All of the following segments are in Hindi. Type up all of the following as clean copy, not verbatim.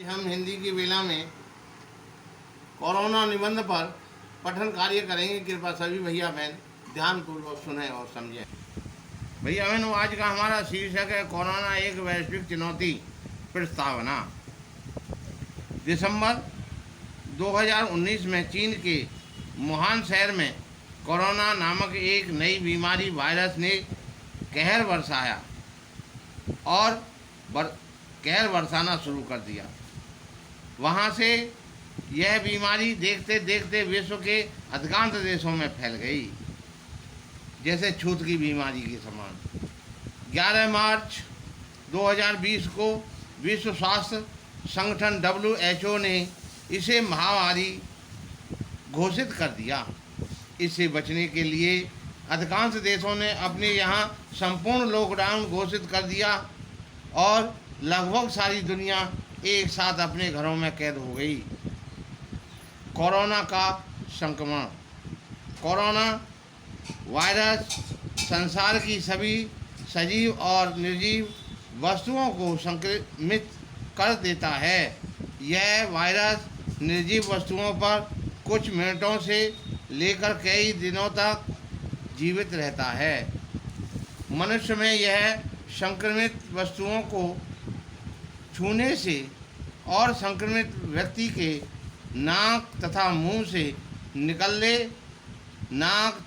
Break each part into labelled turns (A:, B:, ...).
A: हम हिंदी की बेला में कोरोना निबंध पर पठन कार्य करेंगे। कृपया सभी भैया बहन ध्यानपूर्वक सुने और समझें। भैया बहन, आज का हमारा शीर्षक है कोरोना एक वैश्विक चुनौती प्रस्तावना। दिसंबर 2019 में चीन के वुहान शहर में कोरोना नामक एक नई बीमारी वायरस ने कहर बरसाया और कहर बरसाना शुरू कर दिया। वहाँ से यह बीमारी देखते देखते विश्व के अधिकांश देशों में फैल गई, जैसे छूत की बीमारी के समान। 11 मार्च 2020 को विश्व स्वास्थ्य संगठन WHO ने इसे महामारी घोषित कर दिया। इससे बचने के लिए अधिकांश देशों ने अपने यहाँ संपूर्ण लॉकडाउन घोषित कर दिया और लगभग सारी दुनिया एक साथ अपने घरों में कैद हो गई। कोरोना का संक्रमण। कोरोना वायरस संसार की सभी सजीव और निर्जीव वस्तुओं को संक्रमित कर देता है। यह वायरस निर्जीव वस्तुओं पर कुछ मिनटों से लेकर कई दिनों तक जीवित रहता है। मनुष्य में यह संक्रमित वस्तुओं को छूने से और संक्रमित व्यक्ति के नाक तथा मुंह से निकलने नाक,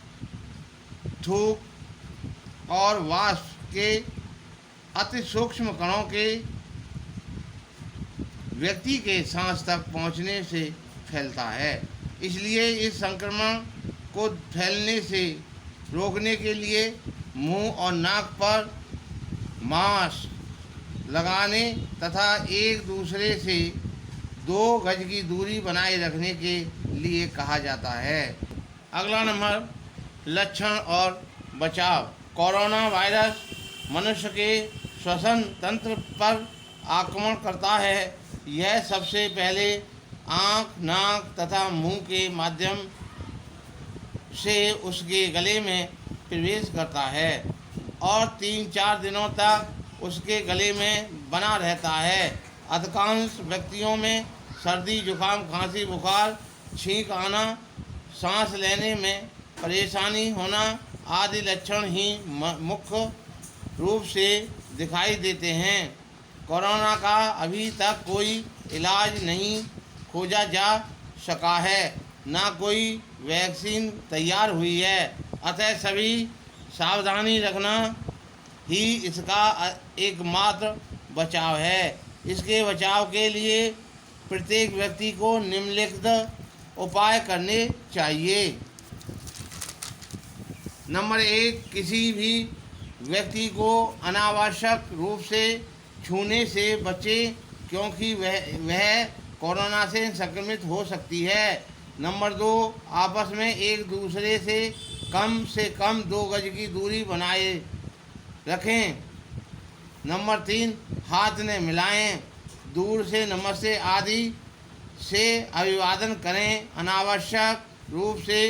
A: थूक और वाष्प के अति सूक्ष्म कणों के व्यक्ति के सांस तक पहुंचने से फैलता है। इसलिए इस संक्रमण को फैलने से रोकने के लिए मुंह और नाक पर मास्क लगाने तथा एक दूसरे से 2 गज की दूरी बनाए रखने के लिए कहा जाता है। अगला नंबर, लक्षण और बचाव। कोरोना वायरस मनुष्य के श्वसन तंत्र पर आक्रमण करता है। यह सबसे पहले आँख, नाक तथा मुंह के माध्यम से उसके गले में प्रवेश करता है और 3-4 दिनों तक उसके गले में बना रहता है। अधिकांश व्यक्तियों में सर्दी, जुकाम, खांसी, बुखार, छींक आना, सांस लेने में परेशानी होना आदि लक्षण ही मुख्य रूप से दिखाई देते हैं। कोरोना का अभी तक कोई इलाज नहीं खोजा जा सका है, ना कोई वैक्सीन तैयार हुई है। अतः सभी सावधानी रखना ही इसका एकमात्र बचाव है। इसके बचाव के लिए प्रत्येक व्यक्ति को निम्नलिखित उपाय करने चाहिए। नंबर 1, किसी भी व्यक्ति को अनावश्यक रूप से छूने से बचें, क्योंकि वह कोरोना से संक्रमित हो सकती है। नंबर 2, आपस में एक दूसरे से कम 2 गज की दूरी बनाए रखें। नंबर 3, हाथ न मिलाएं, दूर से नमस्ते आदि से अभिवादन करें। अनावश्यक रूप से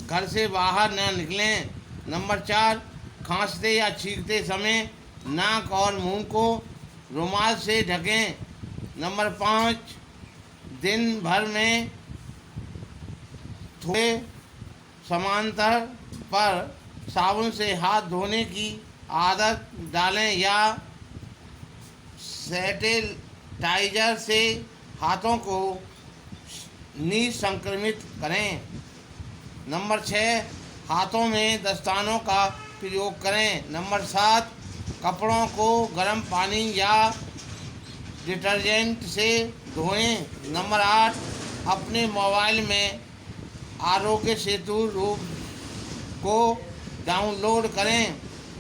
A: घर से बाहर न निकलें। नंबर 4, खांसते या छींकते समय नाक और मुंह को रुमाल से ढकें। नंबर 5, दिन भर में थोड़े समांतर पर साबुन से हाथ धोने की आदत डालें या सैनिटाइजर से हाथों को निसंक्रमित करें। नंबर 6, हाथों में दस्तानों का प्रयोग करें। नंबर 7, कपड़ों को गर्म पानी या डिटर्जेंट से धोएं। नंबर 8, अपने मोबाइल में आरोग्य सेतु ऐप को डाउनलोड करें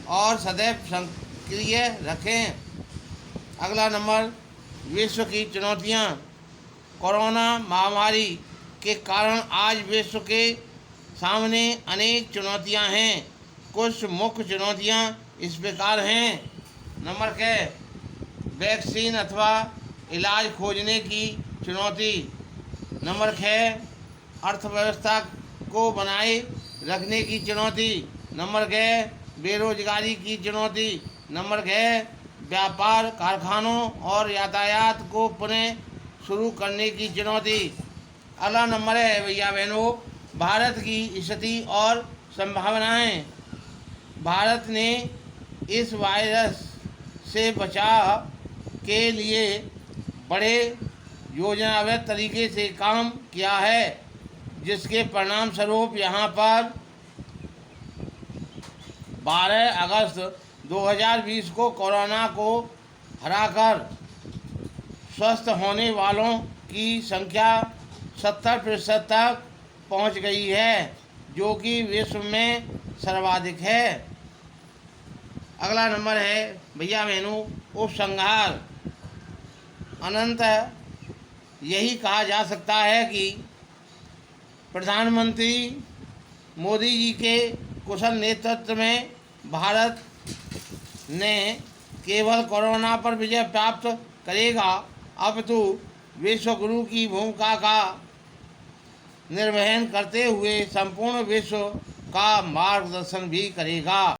A: और सदैव सक्रिय रखें। अगला नंबर, विश्व की चुनौतियाँ। कोरोना महामारी के कारण आज विश्व के सामने अनेक चुनौतियाँ हैं। कुछ मुख्य चुनौतियाँ इस प्रकार हैं। नंबर 1, वैक्सीन अथवा इलाज खोजने की चुनौती। नंबर 6, अर्थव्यवस्था को बनाए रखने की चुनौती। नंबर 6, बेरोजगारी की चुनौती। नंबर 6, व्यापार, कारखानों और यातायात को पुनः शुरू करने की चुनौती। अगला नंबर है भैया बहनों, भारत की स्थिति और संभावनाएं। भारत ने इस वायरस से बचाव के लिए बड़े योजनाबद्ध तरीके से काम किया है, जिसके परिणाम स्वरूप यहाँ पर 12 अगस्त 2020 को कोरोना को हराकर स्वस्थ होने वालों की संख्या 70% तक पहुँच गई है, जो कि विश्व में सर्वाधिक है। अगला नंबर है भैया बहनों, उपसंहार। अनंतः यही कहा जा सकता है कि प्रधानमंत्री मोदी जी के कुशल नेतृत्व में भारत ने केवल कोरोना पर विजय प्राप्त करेगा, अपितु विश्व गुरु की भूमिका का निर्वहन करते हुए संपूर्ण विश्व का मार्गदर्शन भी करेगा।